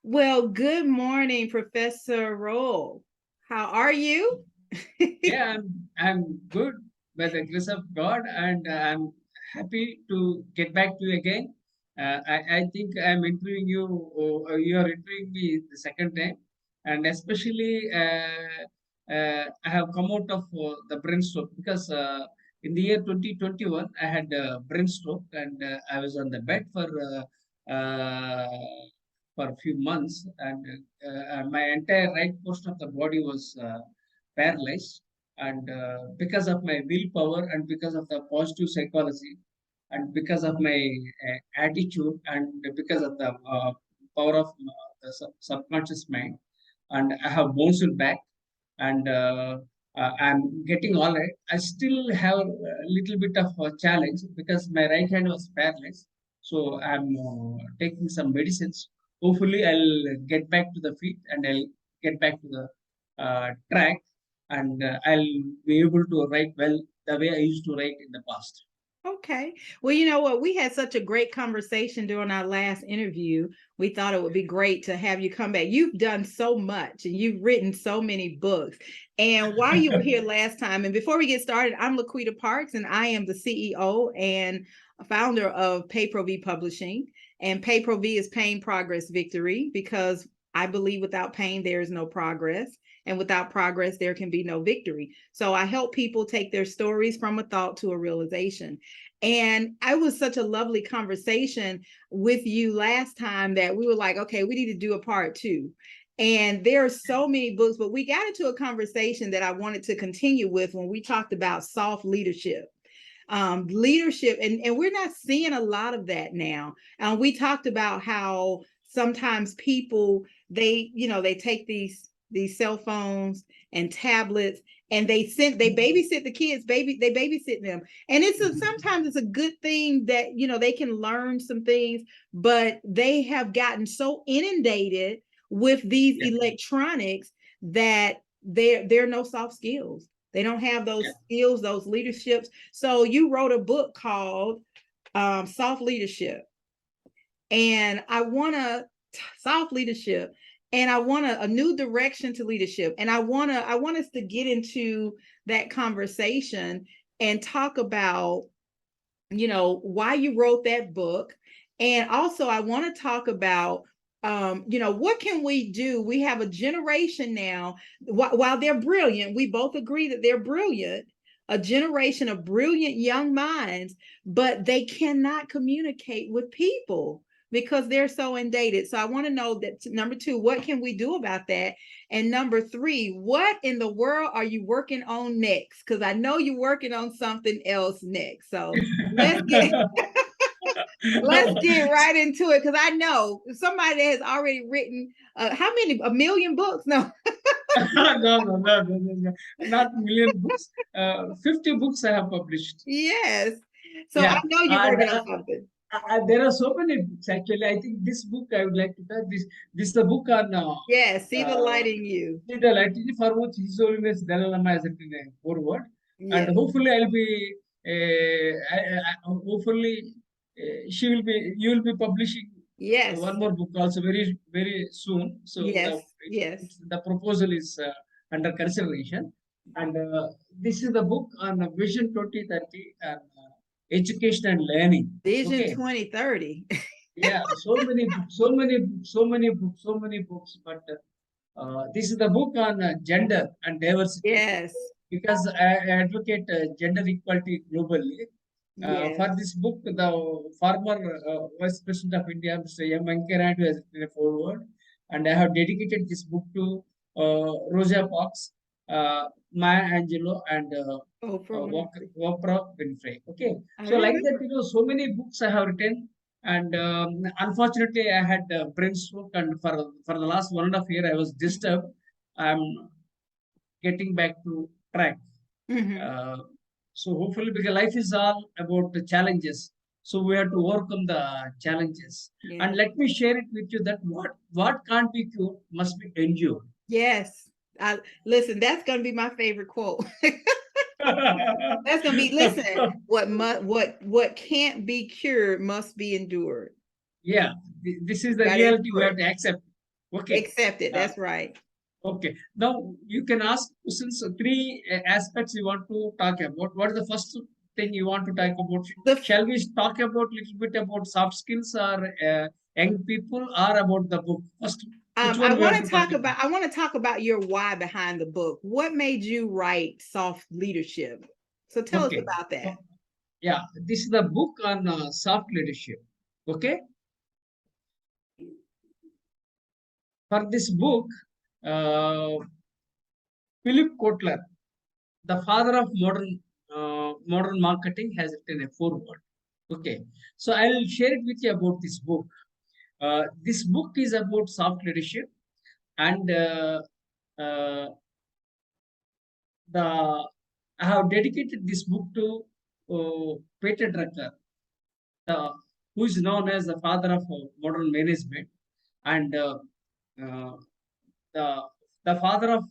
Well, good morning, Professor Roll. How are you? Yeah, I'm good by the grace of God, and I'm happy to get back to you again. I think I'm interviewing you, or you are interviewing me the second time, and especially I have come out of the brain stroke because in the year 2021 I had brain stroke, and I was on the bed for a few months, and my entire right portion of the body was paralyzed. And because of my willpower, and because of the positive psychology, and because of my attitude, and because of the power of the subconscious mind, and I have bounced back, and I'm getting all right. I still have a little bit of a challenge because my right hand was paralyzed. So I'm taking some medicines. Hopefully, I'll get back to the feet, and I'll get back to the track, and I'll be able to write well the way I used to write in the past. Okay. Well, you know what? We had such a great conversation during our last interview. We thought it would be great to have you come back. You've done so much and you've written so many books. And while you were here last time, and before we get started, I'm LaQuita Parks, and I am the CEO and founder of Pay-Pro-V Publishing. And Pay-Pro-V is Pain, Progress, Victory, because I believe without pain, there is no progress. And without progress, there can be no victory. So I help people take their stories from a thought to a realization. And I was such a lovely conversation with you last time that we were like, okay, we need to do a part two. And there are so many books, but we got into a conversation that I wanted to continue with when we talked about soft leadership. Leadership, and we're not seeing a lot of that now. We talked about how sometimes people they take these cell phones and tablets, and they babysit the kids, they babysit them, and sometimes it's a good thing that they can learn some things, but they have gotten so inundated with these Yeah, electronics that there are no soft skills. They don't have those yeah, skills, those leaderships. So you wrote a book called Soft Leadership, and I want to soft leadership, and I want a new direction to leadership, and I want us to get into that conversation and talk about why you wrote that book, and also I want to talk about what can we do. We have a generation now, while they're brilliant, we both agree that they're brilliant, a generation of brilliant young minds, but they cannot communicate with people because they're so inundated. So I want to know that, number two, what can we do about that? And number three, what in the world are you working on next? Because I know you're working on something else next. So let's get let's get right into it, because I know somebody that has already written how many, a million books? No. no, not million books. 50 books I have published. Yes. So I Yeah, know you're and working on something. there are so many books actually. I think this book I would like to tell this. This is a book on Yes, see the uh, light in you. the Latin for which His Holiness Dalai Lama has written a foreword, and Yes. hopefully I'll be. Hopefully, she will be. You will be publishing Yes. one more book also very soon. So Yes. Yes. the proposal is under consideration, and this is the book on Vision 2030 and education and learning. Vision Okay, 2030. yeah, so many books, so many books, so many books, so many books. But this is the book on gender and diversity Yes. because I advocate gender equality globally. Yes. For this book, the former Vice President of India, Mr. M. Venkaiah Naidu, has written a foreword, and I have dedicated this book to Rosa Parks, Maya Angelou, and Oprah Winfrey. Oprah Winfrey. Okay, I so like that, remember. so many books I have written, and unfortunately, I had brain stroke, and for the last 1.5 year, I was disturbed. I'm getting back to track. Mhm. Uh, so hopefully, because life is all about the challenges, so we have to overcome the challenges. And Yes. let me share it with you that what can't be cured must be endured. Yes. I listen, that's gonna be my favorite quote. That's gonna be, listen, what can't be cured must be endured. Yeah, this is the Got to reality we endure have it. to accept. Okay. Accepted. That's right. Okay. Now you can ask questions. Three aspects you want to talk about. What is the first thing you want to talk about? Shall we talk about little bit about soft skills or young people or about the book? First, which one we have to talk about? I want to talk about your why behind the book. What made you write Soft Leadership? So tell us Okay. about that. Yeah, this is the book on soft leadership. Okay. For this book, uh, Philip Kotler, the father of modern marketing, has written a foreword. Okay, so I'll share it with you about this book. This book is about soft leadership, and uh, the I have dedicated this book to Peter Drucker, who is known as the father of modern management, and uh, the the father of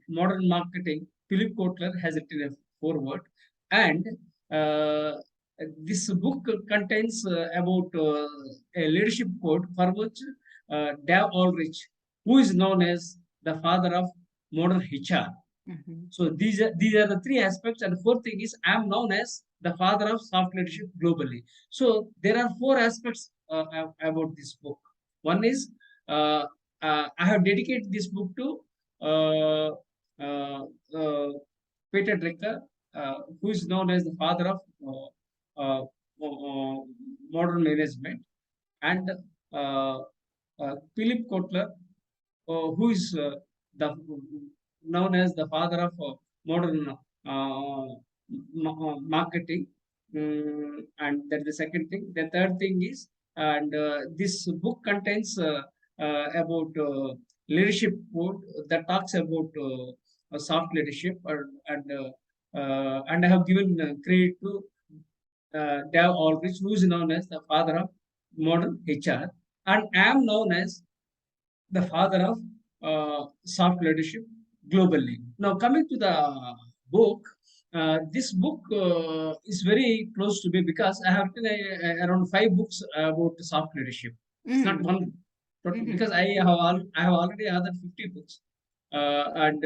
modern marketing, Philip Kotler, has written a foreword, and uh, this book contains about a leadership code for which Dave Ulrich, who is known as the father of modern HR. So these are the three aspects, and the fourth thing is I am known as the father of soft leadership globally. So there are four aspects about this book. One is uh, I have dedicated this book to uh, uh, uh, Peter Drucker, who is known as the father of modern management, and Philip Kotler, who is the known as the father of modern marketing. And that's the second thing. The third thing is, and this book contains about leadership code that talks about soft leadership, and I have given credit to Dave Aldrich, who is known as the father of modern HR, and I am known as the father of soft leadership globally. Now, coming to the book, this book is very close to me because I have written around 5 books about soft leadership. It's not one, because I have already authored 50 books, and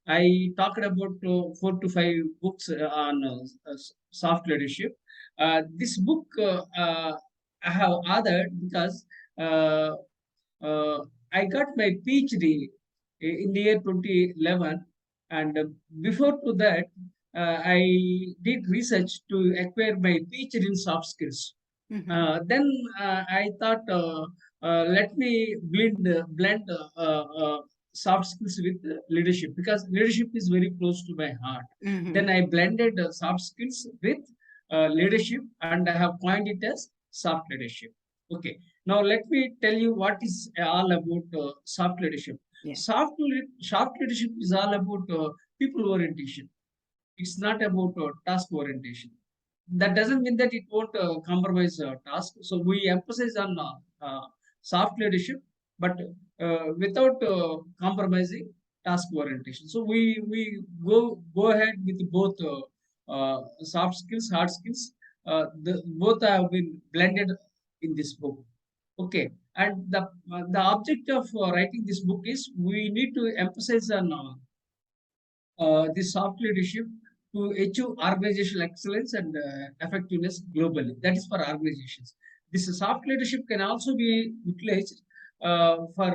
I talked about 4 to 5 books on soft leadership. This book I have authored because. Uh, uh, I got my PhD in the year 2011, and before to that, I did research to acquire my PhD in soft skills. Then I thought, let me blend soft skills with leadership, because leadership is very close to my heart. Then I blended soft skills with leadership, and I have coined it as soft leadership. Okay. Now let me tell you what is all about soft leadership. Yeah. Soft leadership is all about people orientation. It's not about task orientation. That doesn't mean that it won't compromise task. So we emphasize on soft leadership, but without compromising task orientation. So we go ahead with both soft skills, hard skills. Both have been blended in this book. Okay, and the object of writing this book is we need to emphasize on this soft leadership to achieve organizational excellence and effectiveness globally. That is for organizations. This soft leadership can also be utilized for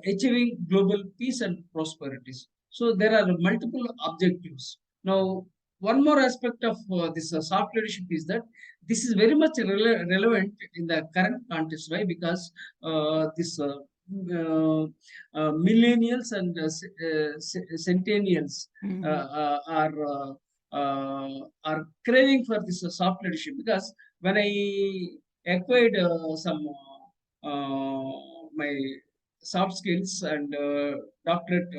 achieving global peace and prosperities. So there are multiple objectives. Now, one more aspect of this soft leadership is that this is very much relevant in the current context. Why? Because this uh, millennials and centennials are craving for this soft leadership, because when I acquired some my soft skills and doctorate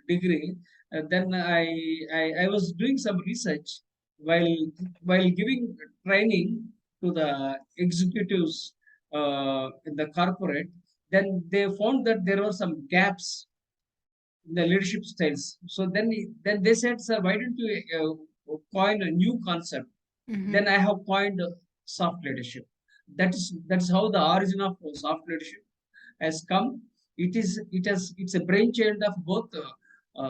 degree, then I was doing some research while giving training to the executives in the corporate. Then they found that there were some gaps in the leadership styles. So then they said, "Sir, why don't you coin a new concept?" Then I have coined soft leadership. That's how the origin of soft leadership has come. It's a brainchild of both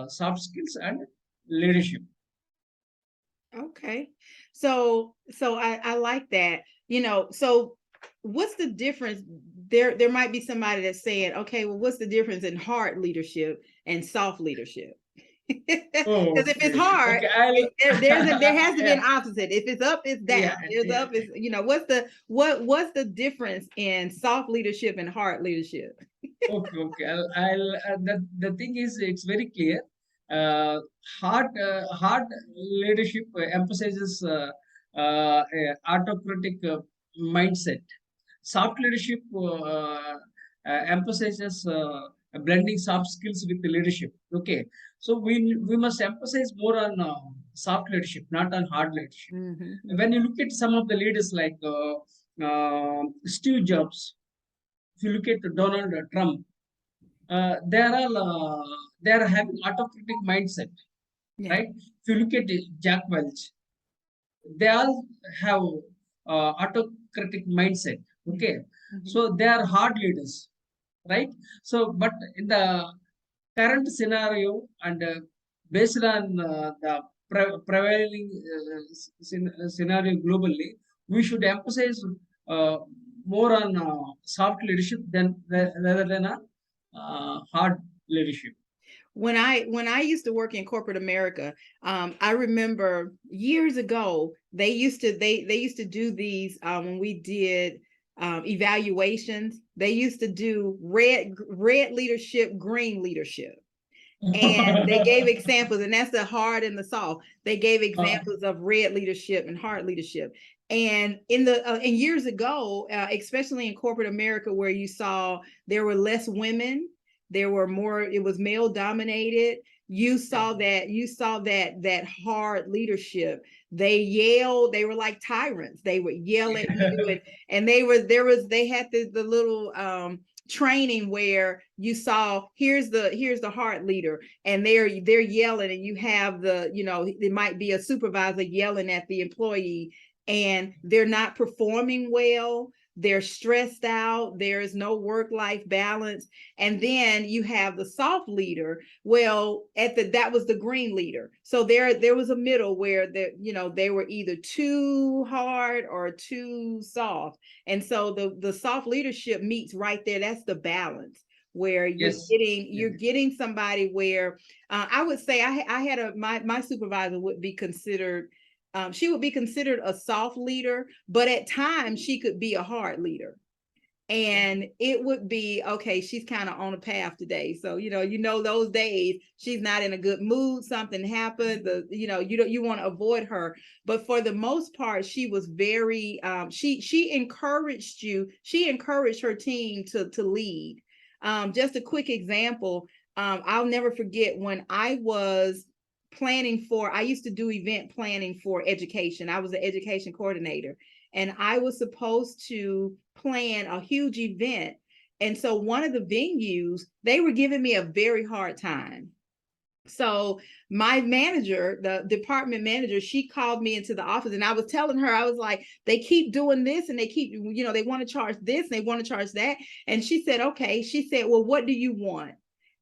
soft skills and leadership. Okay. So I like that. So what's the difference? There might be somebody that's saying, okay, well, what's the difference in hard leadership and soft leadership? Oh, Because if it's okay, hard, okay. I'll there has to be an yeah, opposite. If it's up, it's down. yeah, There's yeah. up, is what's the difference in soft leadership and hard leadership? Okay. The thing is, it's very clear. Uh, hard leadership emphasizes autocratic mindset. Soft leadership emphasizes blending soft skills with the leadership. Okay, so we must emphasize more on soft leadership, not on hard leadership. Mm-hmm. When you look at some of the leaders like Steve Jobs, if you look at Donald Trump, they are having autocratic mindset, Yeah. right? If you look at Jack Welch, they all have autocratic mindset. Okay, Mm-hmm. so they are hard leaders, right? So, but in the current scenario and based on the prevailing scenario globally, we should emphasize uh, more on soft leadership than rather than a hard leadership. When I used to work in corporate America, I remember years ago they used to do these when we did evaluations. They used to do red leadership, green leadership, and they gave examples, and that's the hard and the soft. They gave Uh, examples of red leadership and hard leadership. And in the and years ago, especially in corporate America, where you saw there were less women, there were more, it was male dominated. yeah. You saw that hard leadership. They yelled, they were like tyrants. They would yell at you, and they had the little training where you saw, here's the heart leader, and they're yelling, and you have it might be a supervisor yelling at the employee, and they're not performing well, they're stressed out, there is no work life balance. And then you have the soft leader. Well, that was the green leader. So there was a middle where they were either too hard or too soft. And so the soft leadership meets right there. That's the balance where you're Yes. getting Yes. you're getting somebody where I would say I had my supervisor would be considered, she would be considered a soft leader, but at times she could be a hard leader. And it would be okay, she's kind of on a path today, so those days she's not in a good mood, something happened, you want to avoid her. But for the most part, she was very she encouraged her team to lead. Just a quick example, I'll never forget when I used to do event planning for education. I was an education coordinator, and I was supposed to plan a huge event. And so one of the venues, they were giving me a very hard time. So my manager, the department manager, she called me into the office, and I was telling her, I was like, they keep doing this, and they keep, they want to charge this and they want to charge that. And she said, okay. She said, well, what do you want?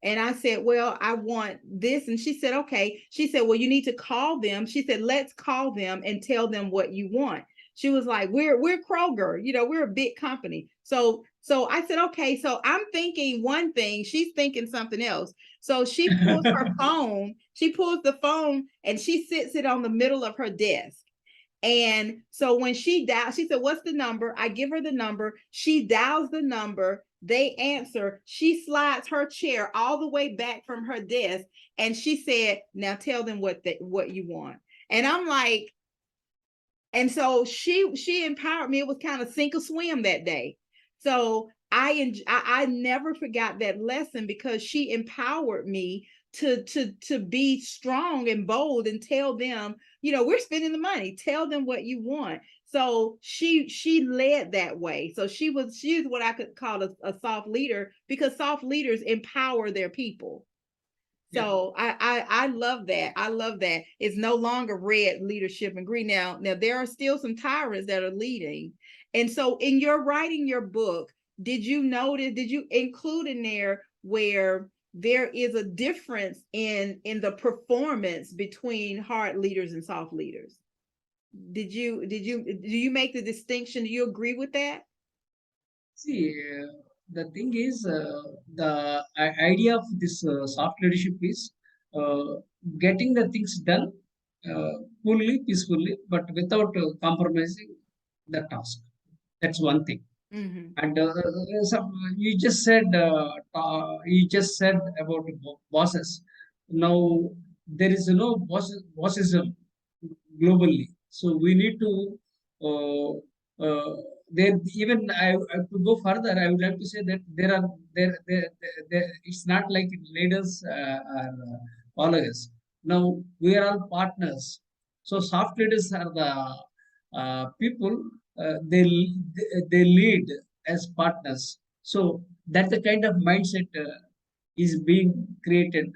And I said, well, I want this. And she said, okay. She said, well, you need to call them. She said, let's call them and tell them what you want. She was like, we're Kroger, we're a big company. So I said, okay. So I'm thinking one thing, she's thinking something else. So she pulls the phone, and she sits it on the middle of her desk. And so when she dials, she said, what's the number? I give her the number. She dials the number. They answer. She slides her chair all the way back from her desk. And she said, now tell them what you want. And I'm like, and so she empowered me. It was kind of sink or swim that day. So I never forgot that lesson, because she empowered me to be strong and bold and tell them, we're spending the money. Tell them what you want. So she led that way. So she's what I could call a soft leader, because soft leaders empower their people. Yeah. So I love that. I love that. It's no longer red leadership and green. Now there are still some tyrants that are leading, And so in your writing your book, did you include in there where there is a difference in the performance between hard leaders and soft leaders? Do you make the distinction? Do you agree with that? See, the thing is, the idea of this soft leadership is uh, getting the things done uh, fully, peacefully, but without compromising the task. That's one thing. Mm-hmm. And you just said about bosses. Now there is no bossism globally, so we need to. Uh, uh, there even to go further, I would like to say that there it's not like leaders are followers. Now we are all partners. So soft leaders are the people they lead as partners. So that's the kind of mindset is being created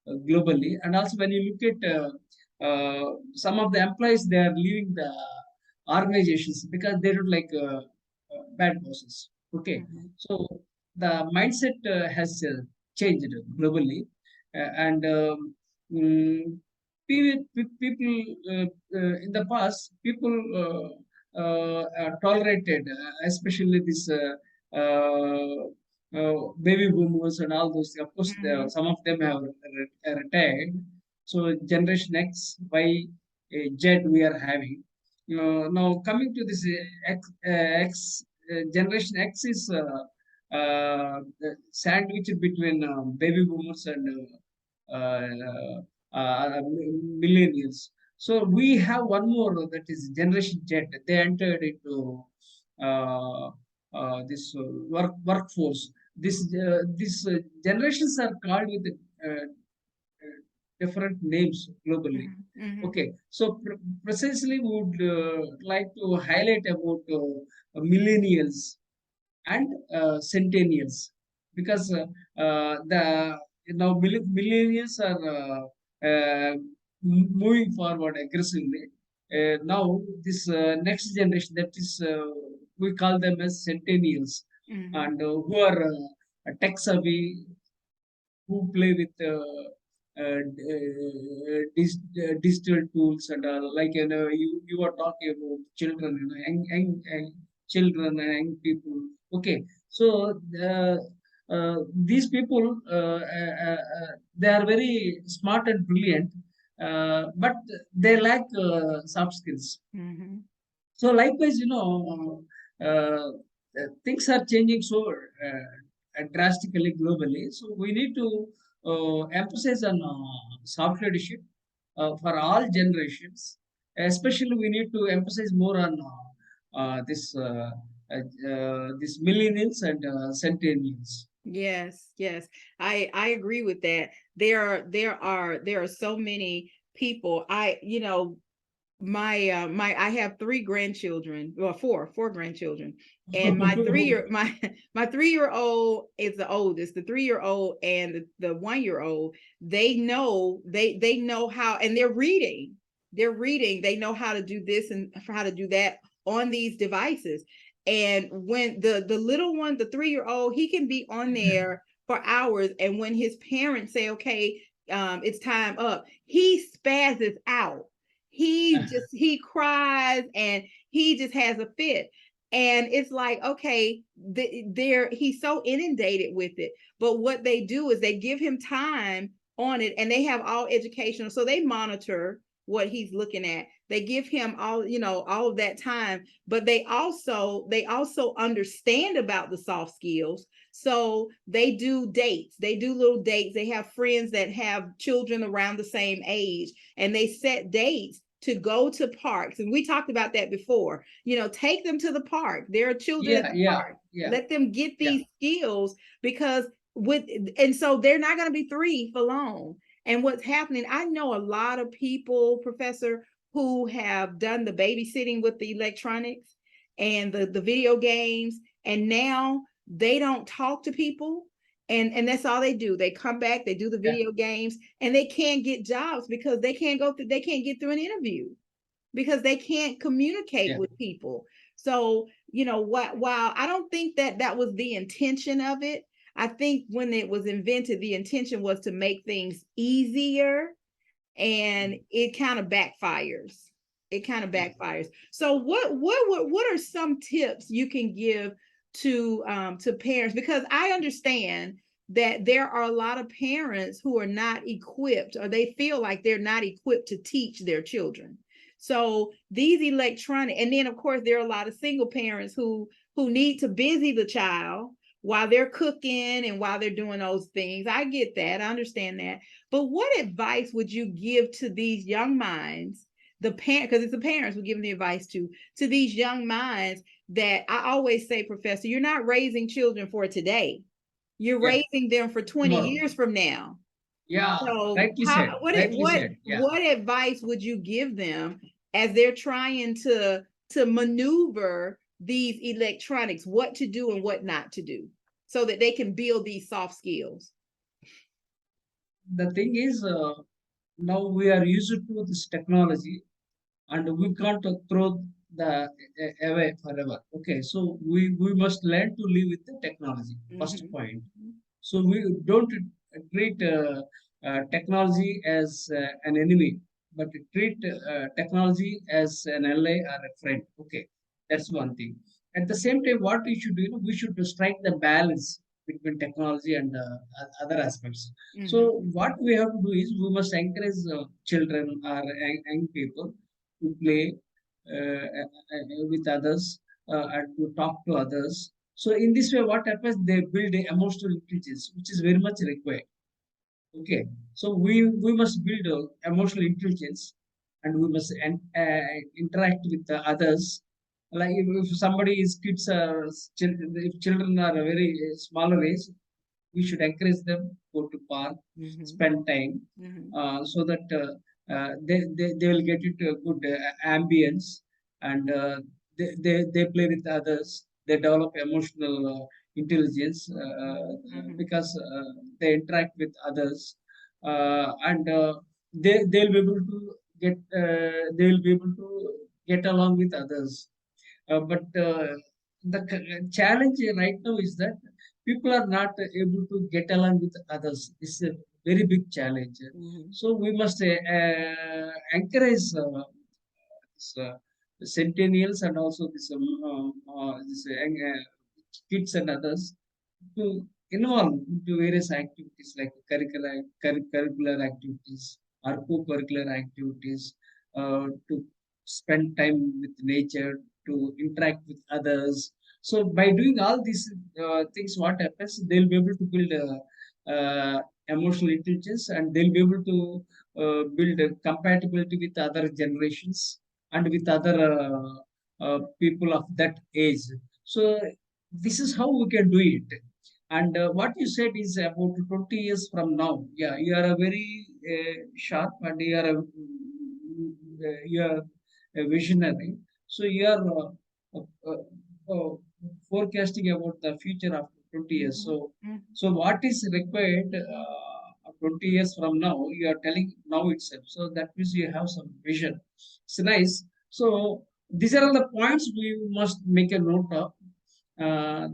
globally. And also, when you look at some of the employees, they are leaving the organizations because they don't like bad bosses. Okay, Mm-hmm. so the mindset has changed globally, and people in the past, people tolerated, especially this baby boomers and all those. Of course, Mm-hmm. some of them have retired. So Generation X, Y, Z we are having. Now coming to this X Generation X is sandwiched between baby boomers and millennials. So we have one more that is Generation Z. They entered into uh, this workforce. These generations are called with different names globally. Mm-hmm. Okay, so precisely we would like to highlight about millennials and centennials, because the millennials are moving forward aggressively. Now this next generation, that is we call them as centennials, Mm-hmm. and who are tech savvy, who play with digital tools and like you are talking about children, young children and young people. Okay, so these people they are very smart and brilliant, but they lack soft skills. Mm-hmm. So likewise, things are changing so drastically globally. So we need to emphasize on soft leadership for all generations. Especially, we need to emphasize more on this millennials and centennials. Yes, yes. I agree with that. There are so many people. I have three grandchildren, well, four grandchildren. And my 3-year old is the oldest. The 3-year old and the 1-year old, they know how, and they're reading, they know how to do this and how to do that on these devices. And when the little one, the 3-year old, he can be on there for hours, and when his parents say, okay, it's time up, he spazzes out. He cries, and he just has a fit. And it's like, okay, he's so inundated with it. But what they do is they give him time on it, and they have all educational, so they monitor what he's looking at. They give him all of that time, but they also understand about the soft skills. So they do dates, they do little dates, they have friends that have children around the same age, and they set dates to go to parks. And we talked about that before. Take them to the park. There are children at Yeah, the yeah, park. yeah, Let them get yeah. these skills, because with and so they're not going to be three for long. And what's happening, I know a lot of people, Professor, who have done the babysitting with the electronics and the video games, and now they don't talk to people, and that's all they do. They come back, they do the Yeah, video games, and they can't get jobs because they can't get through an interview, because they can't communicate yeah. with people. So, while I don't think that that was the intention of it, I think when it was invented, the intention was to make things easier, and it kind of backfires. It kind of backfires. So what are some tips you can give to parents? Because I understand that there are a lot of parents who are not equipped, or they feel like they're not equipped to teach their children. So these electronic, and then of course there are a lot of single parents who need to busy the child while they're cooking and while they're doing those things. I get that. I understand that. But what advice would you give to these young minds, the parent, because it's the parents we're giving the advice to these young minds, that I always say, Professor, you're not raising children for today. You're Yeah, raising them for 20 tomorrow. years from now. Yeah, So rightly said. Rightly said. Yeah. what advice would you give them as they're trying to maneuver these electronics, what to do and what not to do, so that they can build these soft skills? The thing is, now we are used to this technology, and we can't throw the away forever. Okay, so we must learn to live with the technology. First Mm-hmm. point. So we don't treat technology as an enemy, but treat technology as an ally or a friend. Okay, that's one thing. At the same time, what we should do, we should strike the balance between technology and other aspects. Mm-hmm. So what we have to do is we must encourage children or young people to play with others and to talk to others. So in this way, what happens? They build a emotional intelligence, which is very much required. Okay, so we must build emotional intelligence, and we must interact with the others. Like if somebody is kids are children, if children are a very smaller age, we should encourage them go to park, Mm-hmm. spend time, Mm-hmm. so that they will get into a good ambience, and they play with others. They develop emotional intelligence Mm-hmm. because they interact with others, and they'll be able to they'll be able to get along with others. But the challenge right now is that people are not able to get along with others. This is a very big challenge. Mm-hmm. So we must encourage this, centennials and also this kids and others to involve into various activities like curricular activities or co-curricular activities, to spend time with nature, to interact with others. So by doing all these things, what happens? They'll be able to build emotional intelligence, and they'll be able to build a compatibility with other generations and with other people of that age. So this is how we can do it. And what you said is about 20 years from now. Yeah, you are a very sharp, and you are a visionary. So you are forecasting about the future after 20 years. Mm-hmm. So, Mm-hmm. so what is required 20 years from now? You are telling now itself. So that means you have some vision. It's nice. So these are all the points we must make a note of,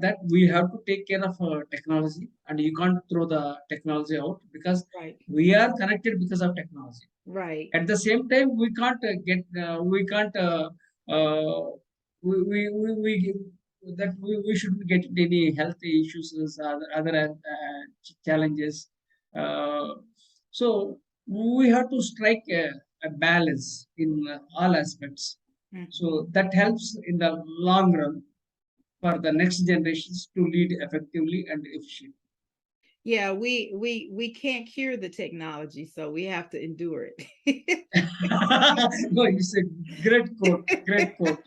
that we have to take care of technology, and you can't throw the technology out, because Right. we are connected because of technology. Right. At the same time, we can't we can't we that we shouldn't get into any health issues or other challenges. uh, so we have to strike a balance in all aspects, Mm-hmm. so that helps in the long run for the next generations to lead effectively and efficiently. Yeah, we can't cure the technology, so we have to endure it. No, it's a great quote, great quote.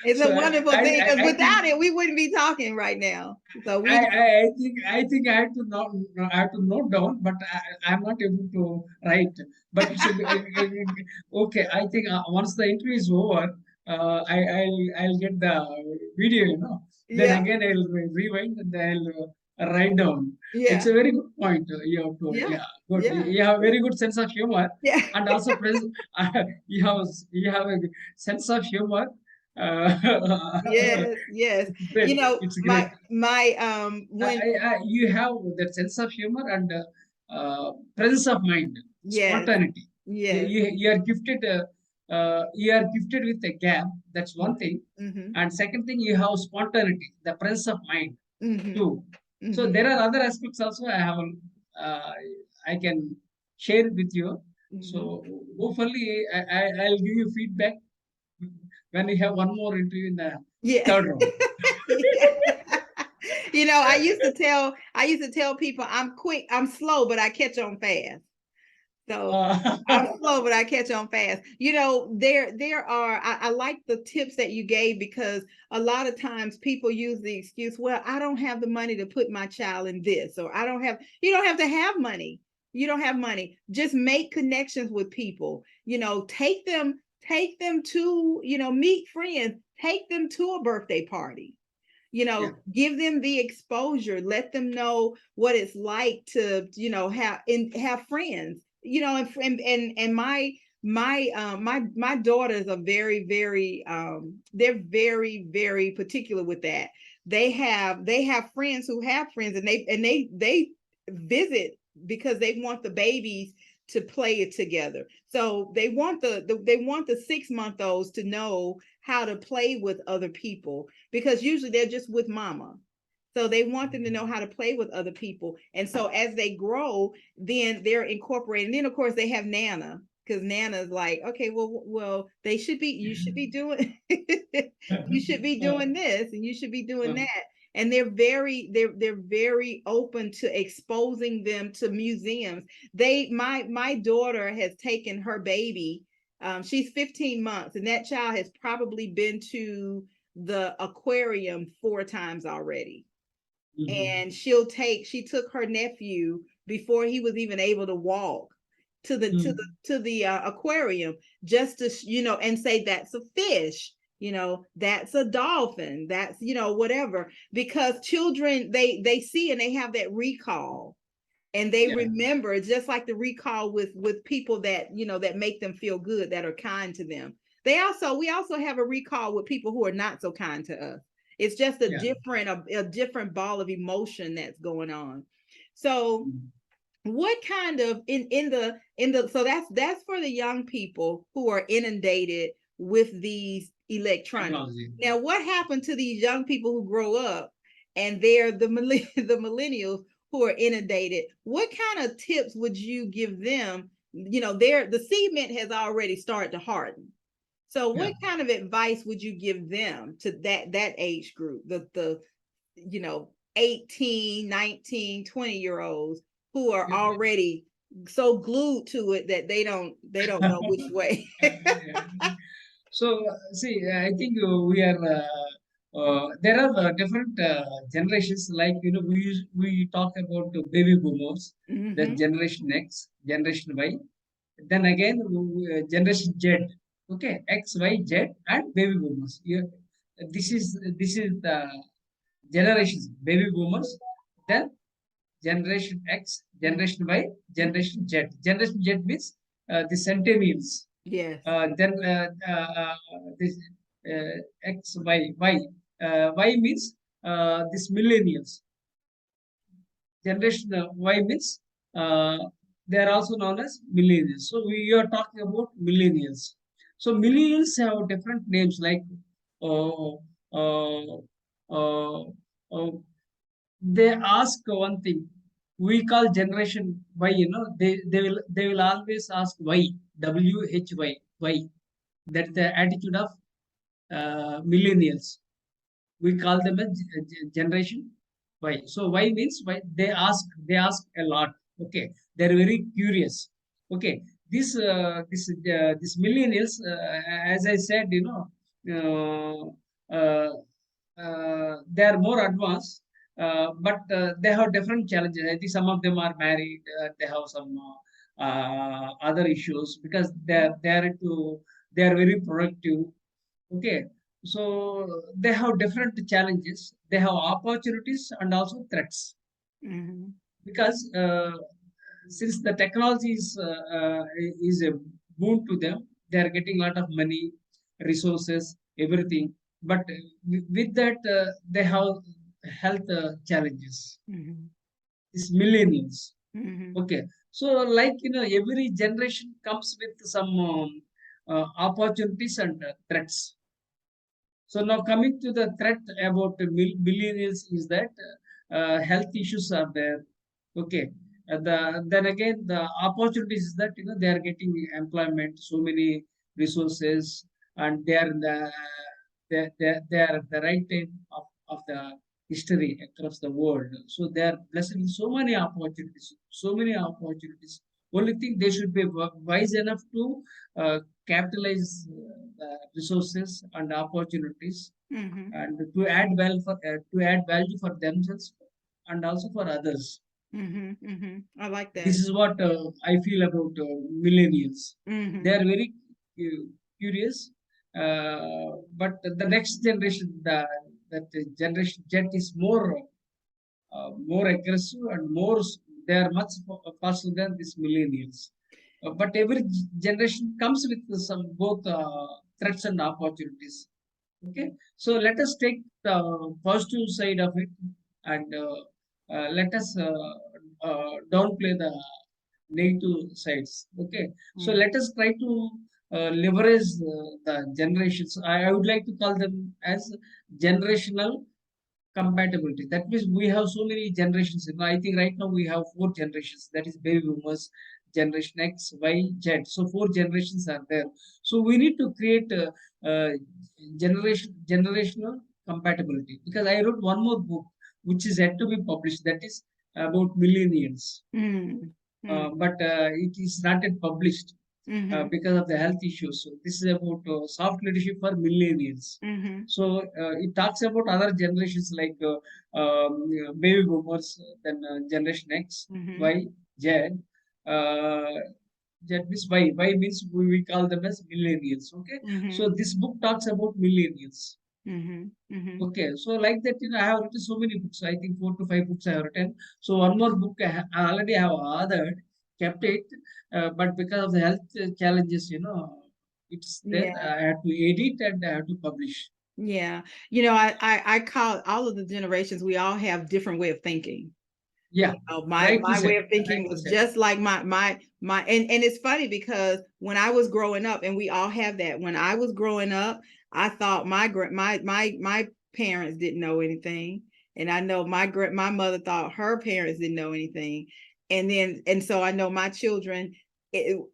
It's So a wonderful thing, because I think without it, we wouldn't be talking right now. So we I think I have to not I have to note down, but I'm not able to write. But it's okay. I think once the interview is over, I'll get the video. Then yeah, again I'll rewind and I'll write down. It's yeah, a very good point you have told. yeah, Yeah, good. yeah, You have a very good sense of humor, yeah. and also you have a sense of humor, Yes, yes. It's great. You know, It's great. when You have that sense of humor and presence of mind, yes, spontaneity. yes. You are gifted with a gap. That's one thing. Mm-hmm. And second thing, you have spontaneity, the presence of mind Mm-hmm. too. So Mm-hmm. there are other aspects also. Uh, I can share it with you. Mm-hmm. So hopefully, I'll give you feedback when we have one more interview in the Yeah. third round. Yeah. You know, I used to tell people I'm slow, but I catch on fast. So I'm Uh, slow, but I catch on fast. You know, there are I like the tips that you gave because a lot of times people use the excuse, well, I don't have the money to put my child in this, or I don't have, you don't have to have money. You don't have money. Just make connections with people. You know, take them to, you know, meet friends, take them to a birthday party, you yeah, know, give them the exposure, let them know what it's like to, you know, have friends, you know. And my daughters are very they're very particular with that. They have friends who have friends, and they visit because they want the babies to play it together. So they want they want the 6 month olds to know how to play with other people, because usually they're just with mama. So they want them to know how to play with other people. And so as they grow, then they're incorporating. Then of course they have Nana, because Nana's like, okay, well, you should be doing you should be doing this and you should be doing uh, that. And they're very open to exposing them to museums. My daughter has taken her baby. She's 15 months, and that child has probably been to the aquarium 4 times already. mhm. And she took her nephew before he was even able to walk to the Mm. aquarium, just to, you know, and say that's a fish, you know, that's a dolphin, that's, you know, whatever, because children, they see and they have that recall, and they Yeah, remember. It's just like the recall with people that, you know, that make them feel good, that are kind to them. We also have a recall with people who are not so kind to us. It's just yeah. a different ball of emotion that's going on. So Mm. what kind of in the so that's for the young people who are inundated with these electronics. Technology. Now what happened to these young people who grow up and they're the millennials who are inundated? What kind of tips would you give them? You know, the cement has already started to harden. So Yeah, what kind of advice would you give them, to that age group, the you know, 18, 19, 20 year olds who are yeah. already so glued to it that they don't know which way? Yeah. So, see, I think we are there are different generations. Like we talk about the baby boomers, the Mm-hmm. Generation X, Generation Y. Then again, Generation Z. Okay, X, Y, Z, and baby boomers. Yeah, this is the generations. Baby boomers. Then Generation X, Generation Y, Generation Z. Generation Z means the centennials. Yes. Then this X, Y, Y. Y means this millennials. Generation Y means uh, they are also known as millennials. So we are talking about millennials. So millennials have different names like uh, uh, uh, uh, they ask one thing. We call generation Y. They will always ask why. Why. That's the attitude of millennials. We call them a generation Y. So Y means why they ask a lot. Okay, they're very curious. Okay, this millennials, as I said, they are more advanced, but they have different challenges. I think some of them are married. They have some other issues because they are very productive. Okay, so they have different challenges. They have opportunities and also threats Mm-hmm. because since the technology is a boon to them, they are getting a lot of money, resources, everything. But with that, they have health challenges. These millennials. Okay. So, like, every generation comes with some opportunities and threats. So now coming to the threat about the millennials is that health issues are there. Okay. Then again the opportunities is that they are getting employment, so many resources, and they are in they are at the right time of the history across the world. So they are blessed with so many opportunities, so many opportunities. Only thing they should be wise enough to capitalize the resources and opportunities, and to add value for themselves and also for others. I like that. This is what I feel about millennials. They are very curious, but the next generation, that generation Z is more aggressive and they are much faster than these millennials. But every generation comes with some both threats and opportunities. Okay, so let us take the positive side of it, and let us downplay the negative sides. Okay, so let us try to leverage the generations. I would like to call them as generational compatibility. That means we have so many generations. I think right now we have four generations. That is baby boomers, generation X, Y, Z. So four generations are there. So we need to create generational compatibility. Because I wrote one more book which is yet to be published. That is about millennials. But it is not yet published because of the health issues. So this is about soft leadership for millennials. So it talks about other generations like baby boomers, then generation X, Y, Z. Z means Y. Y means we call them as millennials. Okay. So this book talks about millennials. Okay, so like that, I have written so many books. I think 4 to 5 books I have written. So one more book I already have authored, kept it, but because of the health challenges, it's there. Yeah. I have to edit and I have to publish. Yeah. I call all of the generations, we all have different way of thinking. Yeah, My way of thinking rightly was said. just like my and it's funny because when I was growing up, and we all have that, when I was growing up, I thought my parents didn't know anything, and I know my mother thought her parents didn't know anything, and so I know my children,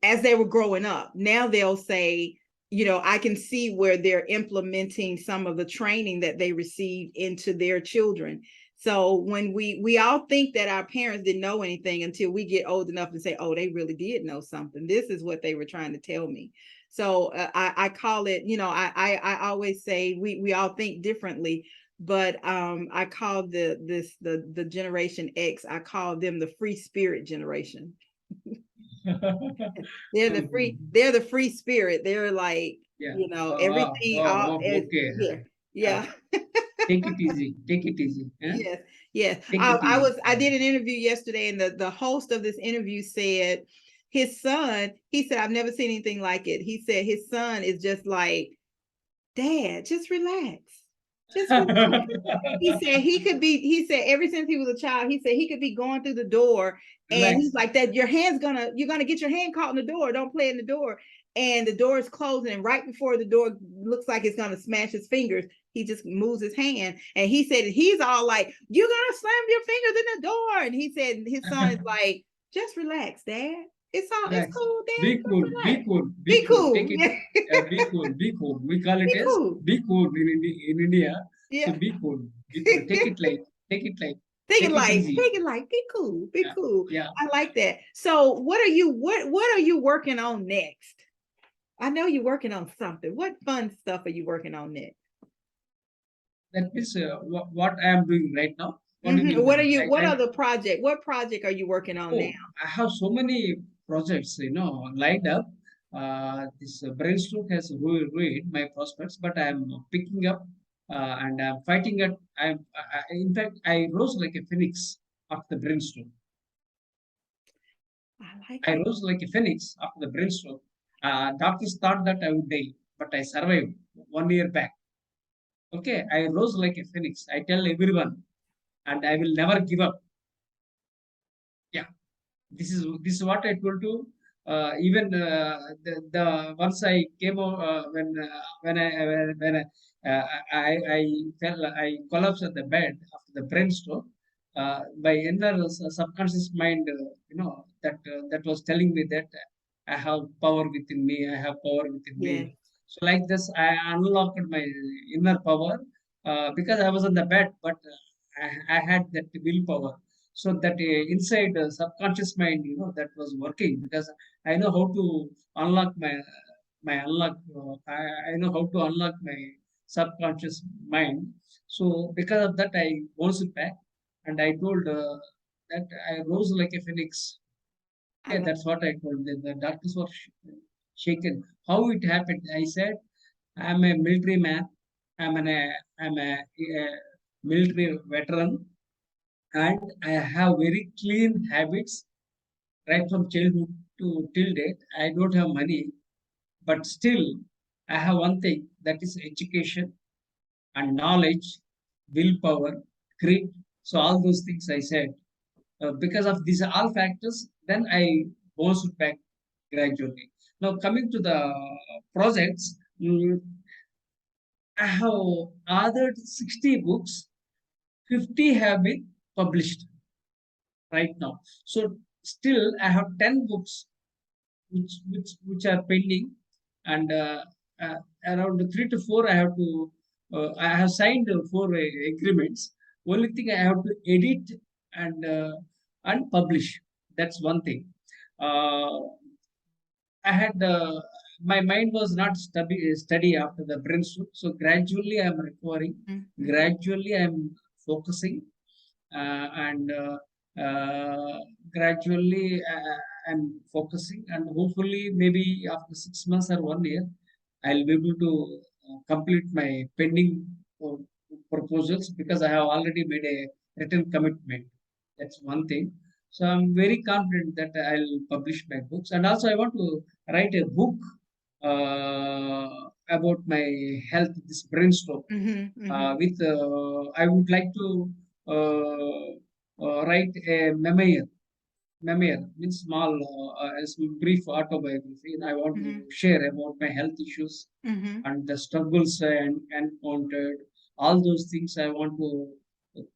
as they were growing up, now they'll say, I can see where they're implementing some of the training that they received into their children. So when we all think that our parents didn't know anything until we get old enough and say, oh, they really did know something. This is what they were trying to tell me. So I call it, I always say we all think differently, but I call the generation X, I call them the free spirit generation. They're the free spirit. They're like, Yeah. everything, Okay. yeah. Take it easy. Take it easy. Yes, yes. Take it easy. I did an interview yesterday, and the host of this interview said his son, he said, I've never seen anything like it. He said his son is just like, Dad, just relax. Just relax. He said ever since he was a child, he said he could be going through the door, and he's like that, you're gonna get your hand caught in the door. Don't play in the door. And the door is closing, and right before the door looks like it's gonna smash his fingers, he just moves his hand. And he said he's all like, you're gonna slam your fingers in the door. And he said his son is like, just relax, Dad. It's cool, Dad. Be cool. Be cool. Be cool. Take it. Be cool. Be cool. We call it Be as cool. be cool in India. Yeah. So be cool. Be cool. Take it light. Take it light. Take it easy. light. Be cool. Be cool. Yeah. I like that. So what are you working on next? I know you're working on something. What fun stuff are you working on next? That means what I am doing right now. What other project? What project are you working on now? I have so many projects, lined up. This brainstroke has ruined my prospects, but I am picking up and I'm fighting it. In fact, I rose like a phoenix after the brainstroke. I rose like a phoenix after the brainstroke. Doctors thought that I would die, but I survived 1 year back. Okay, I rose like a phoenix. I tell everyone, and I will never give up. Yeah, this is what I told to even the once I came out when I fell, I collapsed at the bed after the brain stroke. My inner subconscious mind, that was telling me that I have power within me. I have power within me. Yes. So like this, I unlocked my inner power because I was on the bed, but I had that willpower. So that inside subconscious mind, that was working because I know how to unlock my unlock I know how to unlock my subconscious mind. So because of that, I bounced back, and I told that I rose like a phoenix. I Okay, love that's what I told them. The doctors were shaken. How it happened? I said, I'm a military man. I'm a military veteran, and I have very clean habits right from childhood to till date. I don't have money, but still I have one thing, that is education and knowledge, willpower, grit. So all those things I said. Because of these all factors, then I bounced back gradually. Now coming to the projects, I have authored 60 books, 50 have been published right now. So still I have 10 books which are pending, and around 3 to 4 I have to. I have signed 4 agreements. Only thing I have to edit and publish. That's one thing. Uh, I had my mind was not study after the brain stroke. So gradually I'm recovering. Mhm. Gradually I'm focusing, and gradually I'm focusing, and hopefully maybe after 6 months or 1 year, I'll be able to complete my pending uh, proposals because I have already made a written commitment. That's one thing. So I'm very confident that I'll publish my books, and also I want to write a book about my health, this brain stroke. Mhm. Mhm. With I would like to write a memoir means small, as brief autobiography. And I want to Mhm. share about my health issues Mhm. and the struggles I encountered. All those things I want to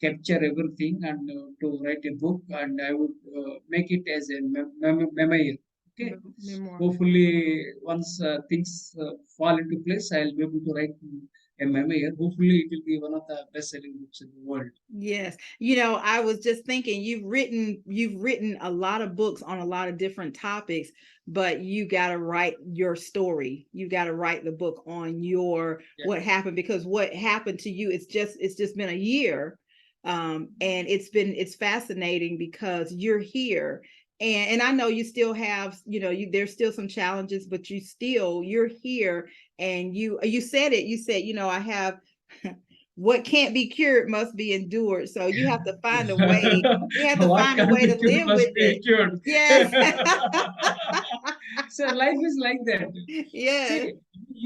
capture everything, and to write a book, and I would make it as a memoir. Okay. Memoir. Hopefully, once things fall into place, I'll be able to write a memoir. Hopefully, it will be one of the best-selling books in the world. Yes. I was just thinking you've written a lot of books on a lot of different topics, but you got to write your story. You got to write the book on your Yeah. what happened, because what happened to you, it's just been a year. And it's fascinating because you're here, and I know you still have, there's still some challenges, but you're here, and you said it. You said, I have what can't be cured must be endured. So you have to find a way. You have to What find a can't way be to cured live with must be it. cured. Yes. So life is like that. Yes. See,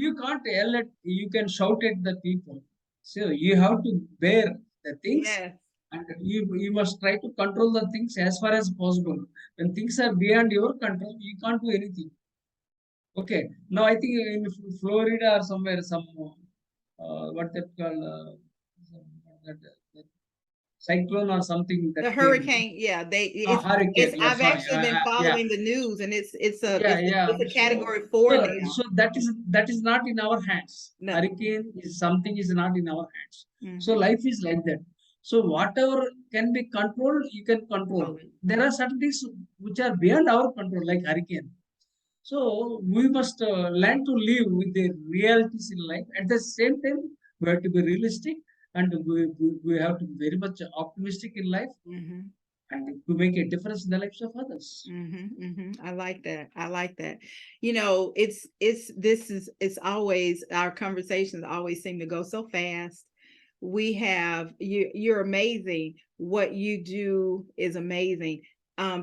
you can't yell at, you can shout at the people. So you have to bear the things, Yes. and you must try to control the things as far as possible. When things are beyond your control, you can't do anything. Okay. Now I think in Florida or somewhere, some what that called, that, that cyclone or something that The came. hurricane, yeah, it's Hurricane. Yeah, I've sorry. actually been Yeah, following the news, and it's a yeah, it's a, yeah. it's a So, category 4 so, now. so that is not in our hands. No. Hurricane is something is not in our hands. So Mm-hmm. life is like that. So whatever can be controlled, you can control. Oh, There are certain things which are beyond our control, like hurricane. So we must learn to live with the realities in life. At the same time, we have to be realistic, and we have to be very much optimistic in life, mm-hmm. and to make a difference in the lives of others. Mm-hmm, mm-hmm. I like that. I like that. It's always, our conversations always seem to go so fast. You're amazing. What you do is amazing.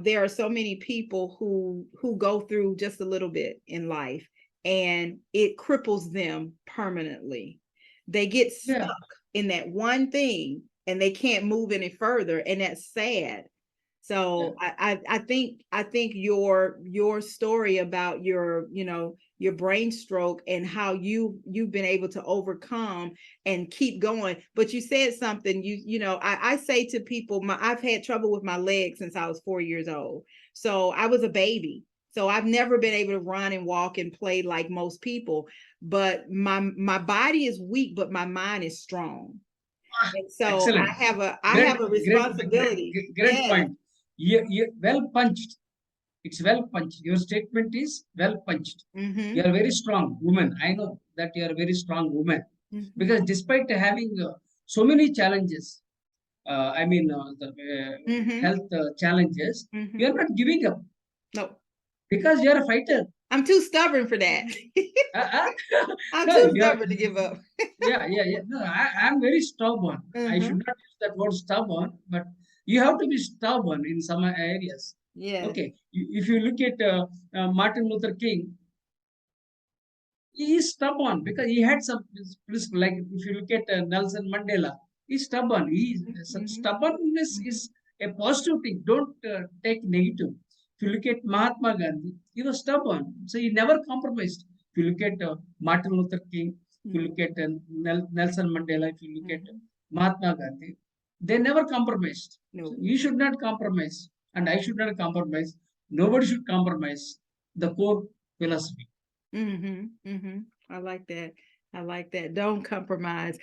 There are so many people who go through just a little bit in life, and it cripples them permanently. They get Yeah. stuck in that one thing and they can't move any further, and that's sad. So I think your story about your, you know, your brain stroke and how you've been able to overcome and keep going. But you said something, you know, I say to people, I've had trouble with my legs since I was 4 years old. So I was a baby. So I've never been able to run and walk and play like most people. But my body is weak, but my mind is strong. And so Excellent. I Great, have a great, responsibility. great Yes. point. You well punched. It's well punched. Your statement is well punched. You Mm-hmm. are very strong woman. I know that you are a very strong woman Mm-hmm. because despite having so many challenges, the Mm-hmm. health challenges, you Mm-hmm. are not giving up No, because you are a fighter. I'm too stubborn for that. Uh, uh, I'm no, too you are. stubborn to give up. Yeah. No, I am very stubborn. I should Mm-hmm. not use that word stubborn, but you have to be stubborn in some areas. Yes. Okay, if you look at Martin Luther King, he is stubborn because he had some principle. Like if you look at Nelson Mandela, he's stubborn. Mm-hmm. Stubbornness Mm-hmm. is a positive thing. Don't take negative. If you look at Mahatma Gandhi, he was stubborn, so he never compromised. If you look at Martin Luther King, if you look at Nelson Mandela, if you look at Mm-hmm. Mahatma Gandhi, they never compromised. So No. you should not compromise, and I should not compromise. Nobody should compromise the core philosophy. Mm-hmm. Mm-hmm. I like that. I like that. Don't compromise.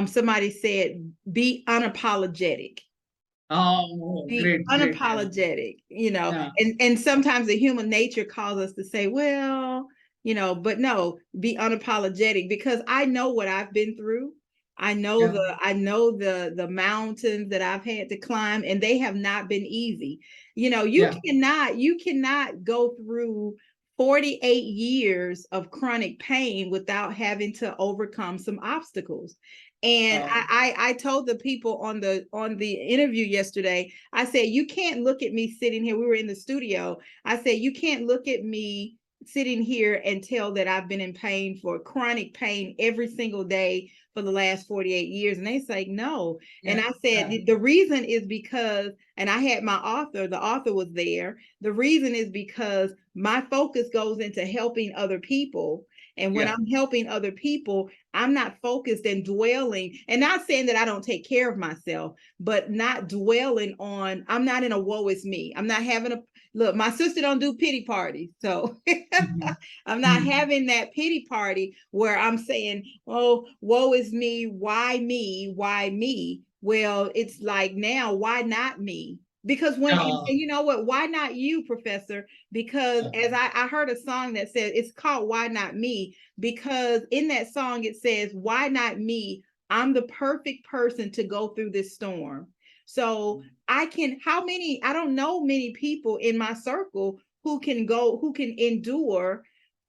Somebody said be unapologetic. Oh, Be great, great. unapologetic, you know, Yeah, and sometimes the human nature calls us to say, well, you know, but no, be unapologetic, because I know what I've been through. yeah, I know the mountains that I've had to climb, and they have not been easy. You know, yeah. you cannot go through 48 years of chronic pain without having to overcome some obstacles. And Uh, I told the people on the interview yesterday, I said, you can't look at me sitting here. We were in the studio. I said, you can't look at me sitting here and tell that I've been in pain, for chronic pain, every single day for the last 48 years. And they say, no. And yeah, I said, yeah, the reason is because, and I had the author was there. The reason is because my focus goes into helping other people. And when yeah. I'm helping other people, I'm not focused and dwelling, and not saying that I don't take care of myself, but not dwelling on, I'm not in a woe is me. I'm not having a look, my sister don't do pity parties. So Mhm. I'm not Mhm. having that pity party where I'm saying, oh, woe is me. Why me? Why me? Well, it's like, now, why not me? Because when, Yeah, and you know what, why not you, Professor? Because as I heard a song that said, it's called Why Not Me, because in that song it says, why not me? I'm the perfect person to go through this storm. So I can, how many, I don't know many people in my circle who can endure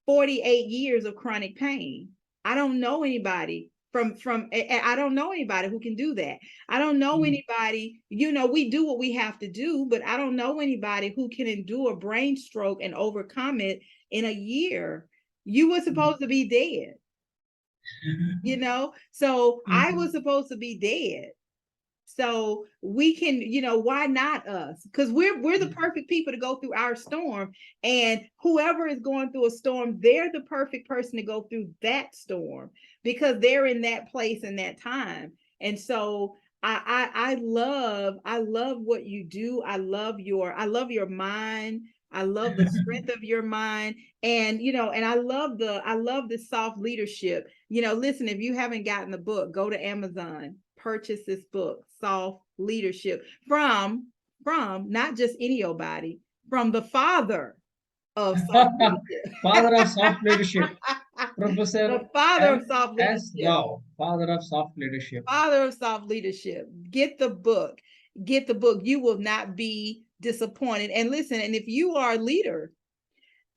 48 years of chronic pain. I don't know anybody I don't know anybody who can do that. I don't know Mhm. anybody, you know, we do what we have to do, but I don't know anybody who can endure brain stroke and overcome it in a year. You were supposed to be dead, you know? So I was Mhm. supposed to be dead. So we can, you know, why not us? Because we're the perfect people to go through our storm. And whoever is going through a storm, they're the perfect person to go through that storm, because they're in that place in that time. And so I love what you do. I love your mind. I love the strength of your mind. And you know, and I love the soft leadership. You know, listen, if you haven't gotten the book, go to Amazon, purchase this book, Soft Leadership, from not just any old body, from the father of soft leadership. Father of soft leadership, Professor The father of soft M.S. leadership. Rao, father of soft leadership. Father of soft leadership. Get the book. Get the book. You will not be disappointed. And listen, and if you are a leader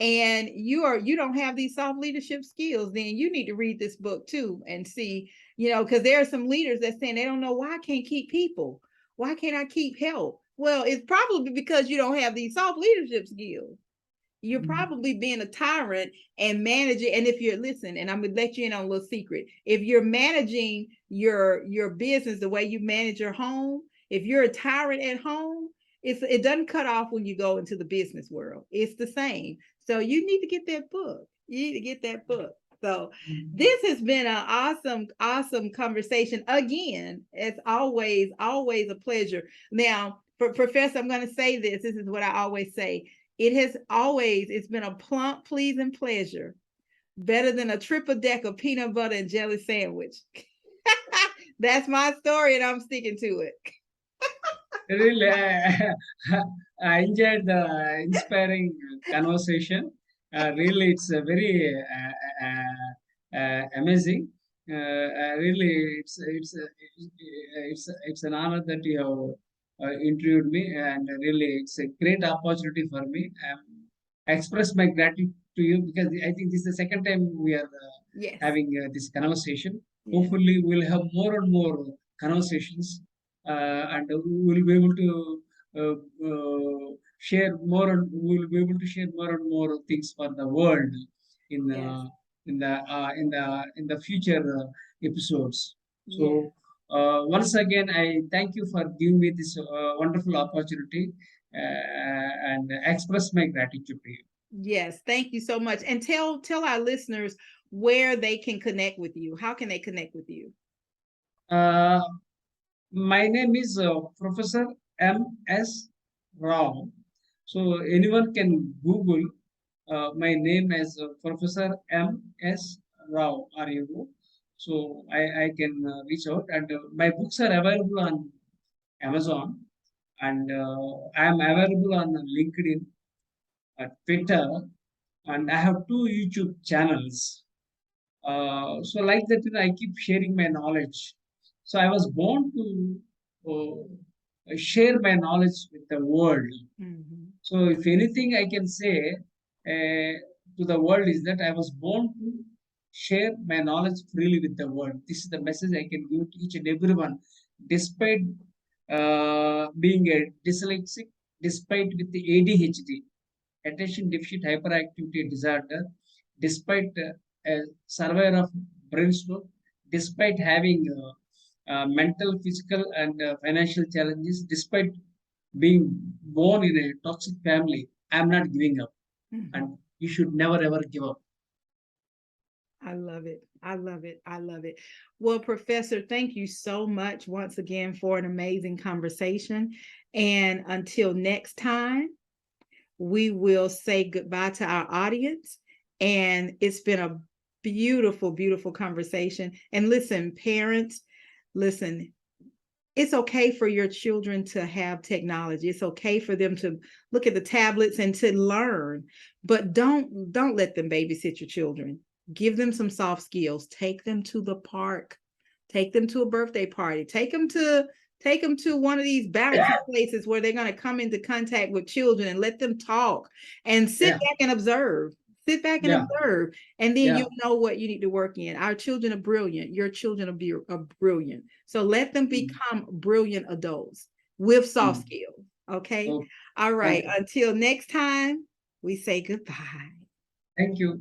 and you don't have these soft leadership skills, then you need to read this book too and see, you know, because there are some leaders that saying they don't know, why I can't keep people, why can't I keep help? Well, it's probably because you don't have these soft leadership skills. you're probably being a tyrant and managing. And if you're and I'm gonna let you in on a little secret. If you're managing your business the way you manage your home, if you're a tyrant at home, it doesn't cut off when you go into the business world. It's the same. So you need to get that book. You need to get that book. So this has been an awesome conversation. Again, it's always a pleasure. Now, Professor, I'm going to say this. This is what I always say. It's been a plump, pleasing pleasure. Better than a triple deck of peanut butter and jelly sandwich. That's my story, and I'm sticking to it. Really, I enjoyed the inspiring conversation. Really, it's a very amazing. Really, it's an honor that you have interviewed me, and really, it's a great opportunity for me. I express my gratitude to you because I think this is the second time we are Yes. having this conversation. Yeah. Hopefully, we'll have more and more conversations, and we will be able to share more, and we will be able to share more and more things for the world in Yes. in the future episodes. Yeah. So once again, I thank you for giving me this wonderful opportunity, and express my gratitude to you. Yes, thank you so much. And tell our listeners where they can connect with you. How can they connect with you? Uh, my name is Professor M.S. Rao. So anyone can Google my name as Professor M.S. Rao, R-U. So I can reach out, and my books are available on Amazon, and I am available on LinkedIn, Twitter, and I have two YouTube channels. So like that, I keep sharing my knowledge. So I was born to share my knowledge with the world. Mm-hmm. So if anything I can say to the world is that I was born to share my knowledge freely with the world. This is the message I can give to each and everyone, despite being a dyslexic, despite with the ADHD, attention deficit hyperactivity disorder, despite a survivor of brain stroke, despite having mental, physical, and financial challenges, despite being born in a toxic family, I'm not giving up. Mm-hmm. And you should never ever give up. I love it. I love it. I love it. Well, Professor, thank you so much once again for an amazing conversation. And until next time, we will say goodbye to our audience. And it's been a beautiful, beautiful conversation. And listen, parents, listen, it's okay for your children to have technology. It's okay for them to look at the tablets and to learn, but don't let them babysit your children. Give them some soft skills. Take them to the park. Take them to a birthday party. Take them to one of these bouncy places where they're going to come into contact with children and let them talk and sit back and observe. Sit back and observe, and then you know what you need to work in. Our children are brilliant. Your children are brilliant. So let them become brilliant adults with soft skills. Okay. All right. Until next time, we say goodbye. Thank you.